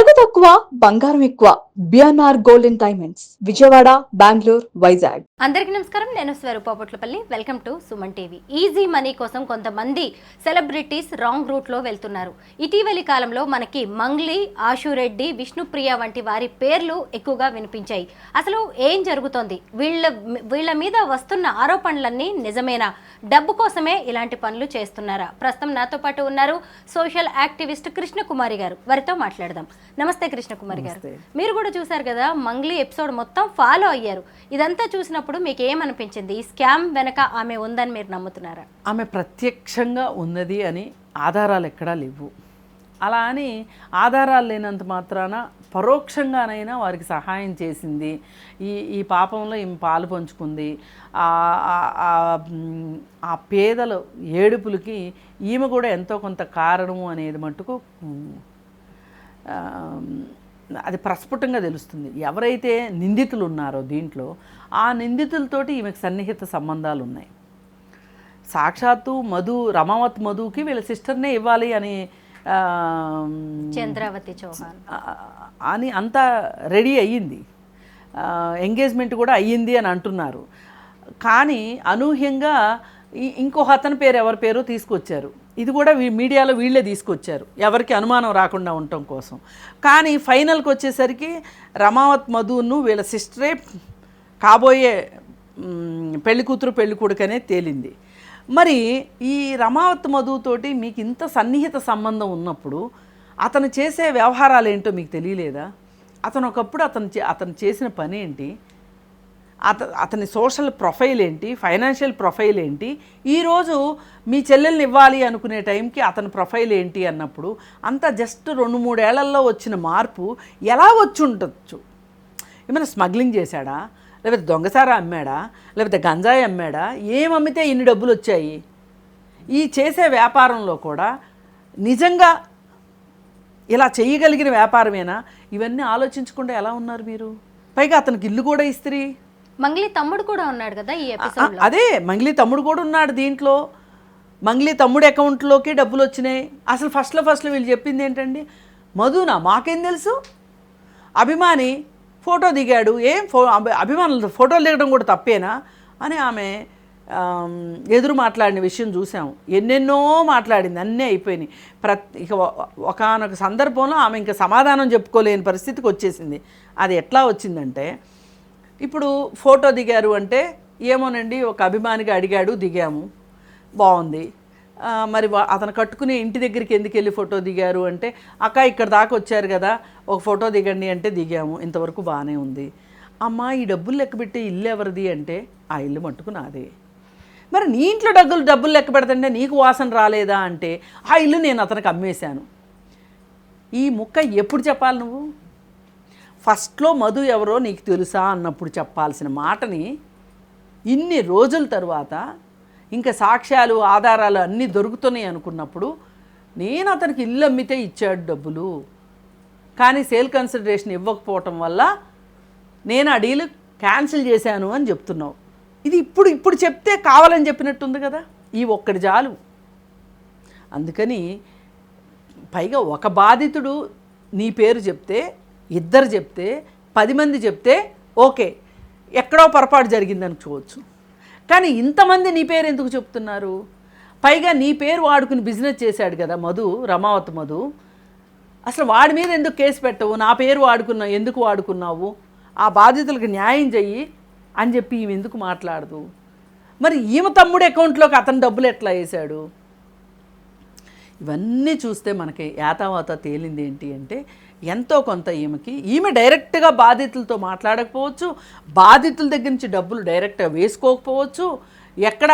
నగదు తక్కువ బంగారం ఎక్కువ BNR golden diamonds Vijayawada Bengaluru Vizag. అందరికీ నమస్కారం. నేను Swaroopa Potlapalli. Welcome to Suman TV. Easy money కోసం కొంతమంది సెలబ్రిటీస్ రాంగ్ రూట్లో వెళ్తున్నారు. ఇటీవలి కాలంలో మనకి మంగ్లీ, ఆశురెడ్డి, విష్ణుప్రియ వంటి వారి పేర్లు ఎక్కువగా వినిపించాయి. అసలు ఏం జరుగుతోంది? వీళ్ళ మీద వస్తున్న ఆరోపణలన్నీ నిజమేనా? డబ్బు కోసమే ఇలాంటి పనులు చేస్తున్నారా? ప్రస్తుతం నాతో పాటు ఉన్నారు సోషల్ యాక్టివిస్ట్ కృష్ణకుమారి గారు. వారితో మాట్లాడదాం. నమస్తే కృష్ణకుమారి గారు. మీరు కూడా చూసారు కదా, మంగ్లీ ఎపిసోడ్ మొత్తం ఫాలో అయ్యారు. ఇదంతా చూసినప్పుడు మీకు ఏమనిపించింది? ఈ స్కామ్ వెనక ఆమె ఉందని మీరు నమ్ముతున్నారా? ఆమె ప్రత్యక్షంగా ఉన్నది అని ఆధారాలు ఎక్కడా లేవు. అలా అని ఆధారాలు లేనంత మాత్రాన పరోక్షంగానైనా వారికి సహాయం చేసింది, ఈ పాపంలో ఈమె పాలు పంచుకుంది, ఆ పేదల ఏడుపులకి ఈమె కూడా ఎంతో కొంత కారణము అనేది మట్టుకు అది ప్రస్ఫుటంగా తెలుస్తుంది. ఎవరైతే నిందితులు ఉన్నారో దీంట్లో, ఆ నిందితులతోటి ఈమెకు సన్నిహిత సంబంధాలు ఉన్నాయి. సాక్షాత్తు రమావత్ మధుకి వీళ్ళ సిస్టర్నే ఇవ్వాలి అని చంద్రావతి చౌహాన్ అని అంతా రెడీ అయ్యింది. ఎంగేజ్మెంట్ కూడా అయ్యింది అని అంటున్నారు. కానీ అనూహ్యంగా ఇంకొక అతని పేరు, ఎవరి పేరు తీసుకొచ్చారు. ఇది కూడా మీడియాలో వీళ్ళే తీసుకొచ్చారు, ఎవరికి అనుమానం రాకుండా ఉండటం కోసం. కానీ ఫైనల్కి వచ్చేసరికి రమావత్ మధును వీళ్ళ సిస్టరే కాబోయే పెళ్లి కూతురు పెళ్లి కొడుకనే తేలింది. మరి ఈ రమావత్ మధుతోటి మీకు ఇంత సన్నిహిత సంబంధం ఉన్నప్పుడు అతను చేసే వ్యవహారాలు ఏంటో మీకు తెలియలేదా? అతను ఒకప్పుడు అతను చేసిన పని ఏంటి, అతని సోషల్ ప్రొఫైల్ ఏంటి, ఫైనాన్షియల్ ప్రొఫైల్ ఏంటి, ఈరోజు మీ చెల్లెల్ని ఇవ్వాలి అనుకునే టైంకి అతని ప్రొఫైల్ ఏంటి అన్నప్పుడు అంతా జస్ట్ 2-3 ఏళ్లలో వచ్చిన మార్పు ఎలా వచ్చి ఉండొచ్చు? ఏమైనా స్మగ్లింగ్ చేశాడా, లేకపోతే దొంగసారా అమ్మాడా, లేకపోతే గంజాయి అమ్మాడా? ఏం అమ్మితే ఇన్ని డబ్బులు వచ్చాయి? ఈ చేసే వ్యాపారంలో కూడా నిజంగా ఇలా చేయగలిగిన వ్యాపారమేనా? ఇవన్నీ ఆలోచించకుండా ఎలా ఉన్నారు మీరు? పైగా అతనికి ఇల్లు కూడా ఇస్త్రీ. మంగ్లీ తమ్ముడు కూడా ఉన్నాడు కదా ఈ ఎపిసోడ్. అదే, మంగ్లీ తమ్ముడు కూడా ఉన్నాడు దీంట్లో. మంగ్లీ తమ్ముడు అకౌంట్లోకి డబ్బులు వచ్చినాయి. అసలు ఫస్ట్లో వీళ్ళు చెప్పింది ఏంటండి, మధునా మాకేం తెలుసు, అభిమాని ఫోటో దిగాడు, అభిమానులు ఫోటోలు దిగడం కూడా తప్పేనా అని ఆమె ఎదురు మాట్లాడిన విషయం చూసాము. ఎన్నెన్నో మాట్లాడింది, అన్నీ అయిపోయినాయి. ఇక ఒకానొక సందర్భంలో ఆమె ఇంకా సమాధానం చెప్పుకోలేని పరిస్థితికి వచ్చేసింది. అది ఎట్లా వచ్చిందంటే, ఇప్పుడు ఫోటో దిగారు అంటే ఏమోనండి, ఒక అభిమానిగా అడిగాడు, దిగాము, బాగుంది. మరి అతను కట్టుకునే ఇంటి దగ్గరికి ఎందుకు వెళ్ళి ఫోటో దిగారు అంటే, అక్క ఇక్కడ దాకా వచ్చారు కదా, ఒక ఫోటో దిగండి అంటే దిగాము, ఇంతవరకు బాగానే ఉంది. అమ్మ ఈ డబ్బులు లెక్కబెట్టే ఇల్లు ఎవరిది అంటే, ఆ ఇల్లు మట్టుకు నాదే. మరి నీ ఇంట్లో డబ్బులు లెక్క పెడతంటే నీకు వాసన రాలేదా అంటే, ఆ ఇల్లు నేను అతనికి అమ్మేశాను. ఈ ముక్క ఎప్పుడు చెప్పాలి నువ్వు? ఫస్ట్లో మధు ఎవరో నీకు తెలుసా అన్నప్పుడు చెప్పాల్సిన మాటని ఇన్ని రోజుల తర్వాత ఇంకా సాక్ష్యాలు ఆధారాలు అన్నీ దొరుకుతున్నాయి అనుకున్నప్పుడు, నేను అతనికి ఇల్లు అమ్మితే ఇచ్చాడు డబ్బులు, కానీ సేల్ కన్సిడరేషన్ ఇవ్వకపోవటం వల్ల నేను ఆ డీల్ క్యాన్సిల్ చేశాను అని చెప్తున్నావు. ఇది ఇప్పుడు చెప్తే కావాలని చెప్పినట్టుంది కదా. ఈ ఒక్కటి చాలు. అందుకని పైగా ఒక బాధితుడు నీ పేరు చెప్తే, 2 చెప్తే, 10 మంది చెప్తే ఓకే, ఎక్కడో పొరపాటు జరిగింది అనుకోవచ్చు. కానీ ఇంతమంది నీ పేరు ఎందుకు చెప్తున్నారు? పైగా నీ పేరు వాడుకుని బిజినెస్ చేశాడు కదా రమావత్ మధు. అసలు వాడి మీద ఎందుకు కేసు పెట్టవు? నా పేరు ఎందుకు వాడుకున్నావు? ఆ బాధితులకు న్యాయం చెయ్యి అని చెప్పి ఈమె ఎందుకు మాట్లాడదు? మరి ఈమె తమ్ముడు అకౌంట్లోకి అతను డబ్బులు ఎట్లా వేశాడు? ఇవన్నీ చూస్తే మనకి యాతావాత తేలింది ఏంటి అంటే, ఎంతో కొంత ఈమె డైరెక్ట్గా బాధితులతో మాట్లాడకపోవచ్చు, బాధితుల దగ్గర నుంచి డబ్బులు డైరెక్ట్గా వేసుకోకపోవచ్చు, ఎక్కడ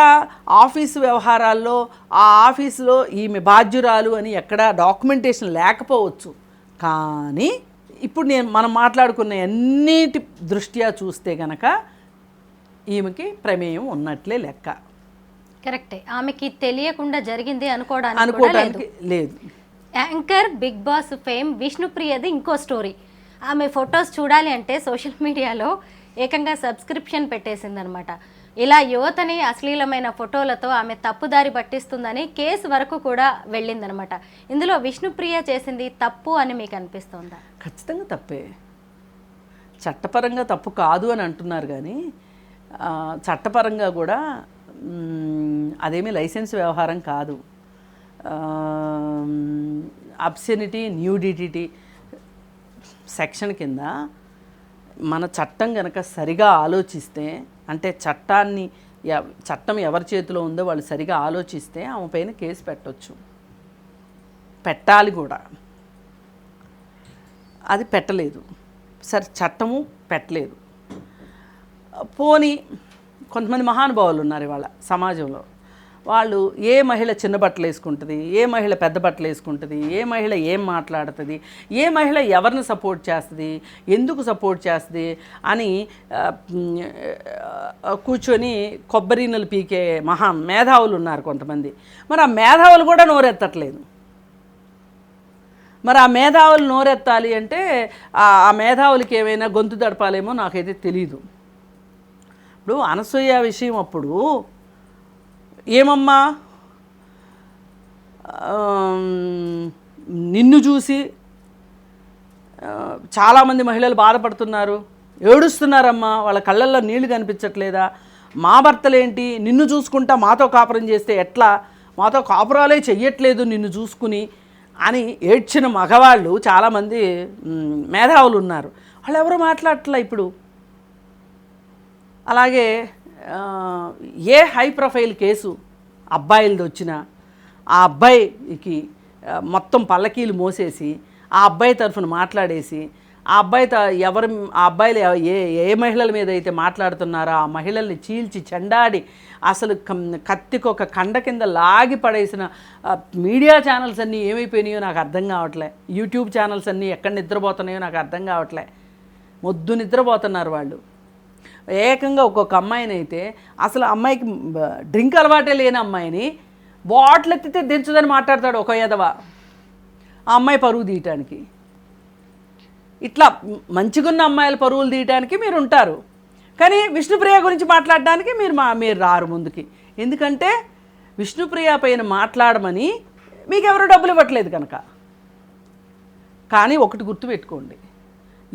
ఆఫీసు వ్యవహారాల్లో ఆ ఆఫీసులో ఈమె బాధ్యురాలు అని ఎక్కడ డాక్యుమెంటేషన్ లేకపోవచ్చు. కానీ ఇప్పుడు మనం మాట్లాడుకున్న అన్నిటి దృష్ట్యా చూస్తే గనక ఈమెకి ప్రమేయం ఉన్నట్లే లెక్క. కరెక్టే. ఆమెకి తెలియకుండా జరిగింది అనుకోవడానికి లేదు. యాంకర్ బిగ్ బాస్ ఫేమ్ విష్ణుప్రియది ఇంకో స్టోరీ. ఆమె ఫొటోస్ చూడాలి అంటే సోషల్ మీడియాలో ఏకంగా సబ్స్క్రిప్షన్ పెట్టేసిందనమాట. ఇలా యువతని అశ్లీలమైన ఫోటోలతో ఆమె తప్పుదారి పట్టిస్తుందని కేసు వరకు కూడా వెళ్ళిందనమాట. ఇందులో విష్ణుప్రియ చేసింది తప్పు అని మీకు అనిపిస్తుందా? ఖచ్చితంగా తప్పే. చట్టపరంగా తప్పు కాదు అని అంటున్నారు కానీ చట్టపరంగా కూడా అదేమీ లైసెన్స్ వ్యవహారం కాదు. అబ్సెనిటీ, న్యూడిటీ సెక్షన్ కింద మన చట్టం కనుక సరిగా ఆలోచిస్తే, అంటే చట్టం ఎవరి చేతిలో ఉందో వాళ్ళు సరిగా ఆలోచిస్తే ఆమె పైన కేసు పెట్టవచ్చు, పెట్టాలి కూడా. అది పెట్టలేదు. సరే, చట్టము పెట్టలేదు. పోనీ కొంతమంది మహానుభావులు ఉన్నారు ఇవాళ సమాజంలో. వాళ్ళు ఏ మహిళ చిన్న బట్టలు వేసుకుంటుంది, ఏ మహిళ పెద్ద బట్టలు వేసుకుంటుంది, ఏ మహిళ ఏం మాట్లాడుతుంది, ఏ మహిళ ఎవరిని సపోర్ట్ చేస్తుంది, ఎందుకు సపోర్ట్ చేస్తుంది అని కూర్చొని కొబ్బరినలు పీకే మేధావులు ఉన్నారు కొంతమంది. మరి ఆ మేధావులు కూడా నోరెత్తట్లేదు. మరి ఆ మేధావులు నోరెత్తాలి అంటే ఆ మేధావులకి ఏమైనా గొంతు దడపాలేమో నాకైతే తెలీదు. ఇప్పుడు అనసూయ విషయం అప్పుడు ఏమమ్మా నిన్ను చూసి చాలామంది మహిళలు బాధపడుతున్నారు, ఏడుస్తున్నారమ్మా, వాళ్ళ కళ్ళల్లో నీళ్లు కనిపించట్లేదా, మా భర్తలేంటి నిన్ను చూసుకుంటా మాతో కాపురం చేస్తే ఎట్లా, మాతో కాపురాలే చెయ్యట్లేదు నిన్ను చూసుకుని అని ఏడ్చిన మగవాళ్ళు చాలామంది మేధావులు ఉన్నారు. వాళ్ళు ఎవరు మాట్లాడట్లా ఇప్పుడు. అలాగే ఏ హై ప్రొఫైల్ కేసు అబ్బాయిలది వచ్చినా ఆ అబ్బాయికి మొత్తం పల్లకీలు మోసేసి ఆ అబ్బాయి తరఫున మాట్లాడేసి ఆ అబ్బాయిలు ఏ మహిళల మీద అయితే మాట్లాడుతున్నారో ఆ మహిళల్ని చీల్చి చెండాడి అసలు కత్తికొక కండ కింద లాగి పడేసిన మీడియా ఛానల్స్ అన్నీ ఏమైపోయినాయో నాకు అర్థం కావట్లే. యూట్యూబ్ ఛానల్స్ అన్నీ ఎక్కడ నిద్రపోతున్నాయో నాకు అర్థం కావట్లే. మొద్దు నిద్రపోతున్నారు వాళ్ళు. ఏకంగా ఒక్కొక్క అమ్మాయిని అయితే అసలు అమ్మాయికి డ్రింక్ అలవాటే లేని అమ్మాయిని బాటిల్ ఎత్తితే దించదని మాట్లాడతాడు ఒక ఎదవ, ఆ అమ్మాయి పరువు తీయటానికి. ఇట్లా మంచిగున్న అమ్మాయిల పరువులు తీయటానికి మీరు ఉంటారు, కానీ విష్ణుప్రియ గురించి మాట్లాడడానికి మీరు రారు ముందుకి. ఎందుకంటే విష్ణుప్రియ పైన మాట్లాడమని మీకు ఎవరు డబ్బులు ఇవ్వట్లేదు కనుక. కానీ ఒకటి గుర్తుపెట్టుకోండి,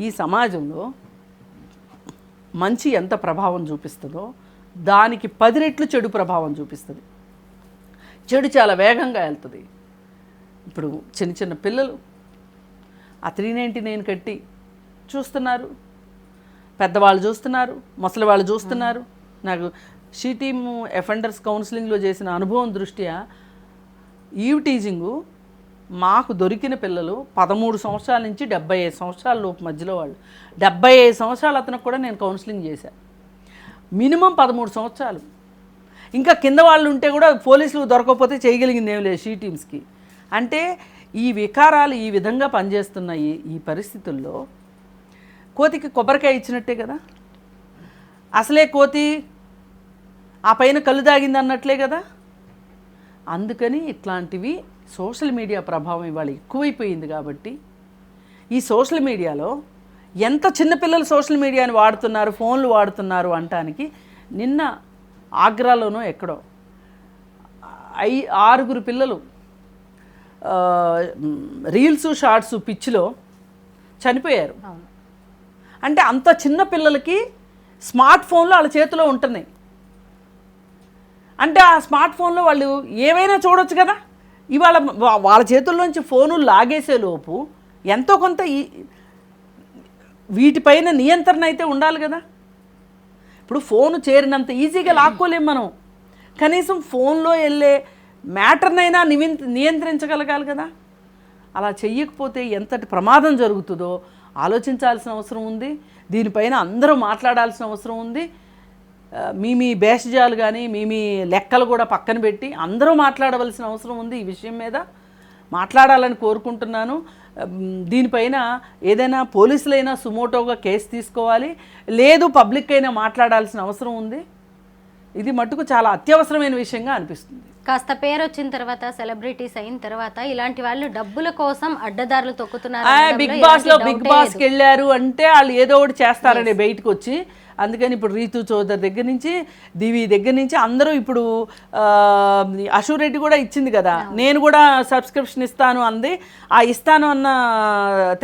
ఈ సమాజంలో మంచి ఎంత ప్రభావం చూపిస్తుందో దానికి 10 రెట్లు చెడు ప్రభావం చూపిస్తుంది. చెడు చాలా వేగంగా వెళ్తుంది. ఇప్పుడు చిన్న చిన్న పిల్లలు ఆ 399 కట్టి చూస్తున్నారు, పెద్దవాళ్ళు చూస్తున్నారు, ముసలి వాళ్ళు చూస్తున్నారు. నాకు షీ టీమ్ అఫెండర్స్ కౌన్సిలింగ్లో చేసిన అనుభవం దృష్ట్యా ఈవ్ టీజింగు మాకు దొరికిన పిల్లలు 13 సంవత్సరాల నుంచి 75 సంవత్సరాల లోపు మధ్యలో వాళ్ళు. 75 సంవత్సరాల అతనికి కూడా నేను కౌన్సిలింగ్ చేశాను. మినిమం 13 సంవత్సరాలు. ఇంకా కింద వాళ్ళు ఉంటే కూడా పోలీసులు దొరకకపోతే చేయగలిగింది ఏం లేదు షీ టీమ్స్కి. అంటే ఈ వికారాలు ఈ విధంగా పనిచేస్తున్న ఈ పరిస్థితుల్లో కోతికి కొబ్బరికాయ ఇచ్చినట్టే కదా, అసలే కోతి ఆ పైన కళ్ళు దాగింది అన్నట్లే కదా. అందుకని ఇట్లాంటివి సోషల్ మీడియా ప్రభావం ఇవాళ ఎక్కువైపోయింది. కాబట్టి ఈ సోషల్ మీడియాలో ఎంత చిన్నపిల్లలు సోషల్ మీడియాని వాడుతున్నారు, ఫోన్లు వాడుతున్నారు అంటానికి నిన్న ఆగ్రాలోనో ఎక్కడో 6 పిల్లలు రీల్స్ షార్ట్స్ పిచ్చిలో చనిపోయారు. అంటే అంత చిన్న పిల్లలకి స్మార్ట్ ఫోన్లు వాళ్ళ చేతిలో ఉంటున్నాయి. అంటే ఆ స్మార్ట్ ఫోన్లో వాళ్ళు ఏమైనా చూడొచ్చు కదా. ఇవాళ వాళ్ళ చేతుల్లోంచి ఫోను లాగేసే లోపు ఎంతో కొంత వీటిపైన నియంత్రణ అయితే ఉండాలి కదా. ఇప్పుడు ఫోను చేరినంత ఈజీగా లాక్కోలేము మనం. కనీసం ఫోన్లో వెళ్ళే మ్యాటర్నైనా నియంత్రించగలగాలి కదా. అలా చెయ్యకపోతే ఎంతటి ప్రమాదం జరుగుతుందో ఆలోచించాల్సిన అవసరం ఉంది. దీనిపైన అందరూ మాట్లాడాల్సిన అవసరం ఉంది. మీ భేషజాలు కానీ మీ లెక్కలు కూడా పక్కన పెట్టి అందరూ మాట్లాడవలసిన అవసరం ఉంది. ఈ విషయం మీద మాట్లాడాలని కోరుకుంటున్నాను. దీనిపైన ఏదైనా పోలీసులైనా సుమోటోగా కేసు తీసుకోవాలి, లేదు పబ్లిక్ అయినా మాట్లాడాల్సిన అవసరం ఉంది. ఇది మట్టుకు చాలా అత్యవసరమైన విషయంగా అనిపిస్తుంది. కాస్త పేరు వచ్చిన తర్వాత, సెలబ్రిటీస్ అయిన తర్వాత ఇలాంటి వాళ్ళు డబ్బుల కోసం అడ్డదారులు తొక్కుతున్నారు. బిగ్ బాస్కి వెళ్ళారు అంటే వాళ్ళు ఏదో ఒకటి చేస్తారని బయటకు వచ్చి అందుకని ఇప్పుడు రీతు చౌదరి దగ్గర నుంచి దివి దగ్గర నుంచి అందరూ ఇప్పుడు అశూ రెడ్డి కూడా ఇచ్చింది కదా, నేను కూడా సబ్స్క్రిప్షన్ ఇస్తాను అంది. ఆ ఇస్తాను అన్న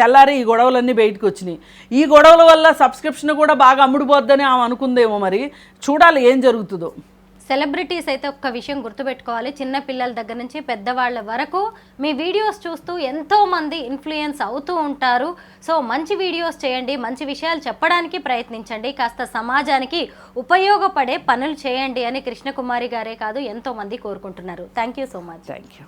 తెల్లారి ఈ గొడవలన్నీ బయటకు వచ్చినాయి. ఈ గొడవల వల్ల సబ్స్క్రిప్షన్ కూడా బాగా అమ్ముడుపోద్దని ఆమె అనుకుందేమో, మరి చూడాలి ఏం జరుగుతుందో. సెలబ్రిటీస్ అయితే ఒక్క విషయం గుర్తుపెట్టుకోవాలి, చిన్న పిల్లల దగ్గర నుంచి పెద్దవాళ్ళ వరకు మీ వీడియోస్ చూస్తూ ఎంతోమంది ఇన్ఫ్లుయెన్స్ అవుతూ ఉంటారు. సో మంచి వీడియోస్ చేయండి, మంచి విషయాలు చెప్పడానికి ప్రయత్నించండి, కాస్త సమాజానికి ఉపయోగపడే పనులు చేయండి అని కృష్ణకుమారి గారే కాదు ఎంతోమంది కోరుకుంటున్నారు. Thank you so much. Thank you.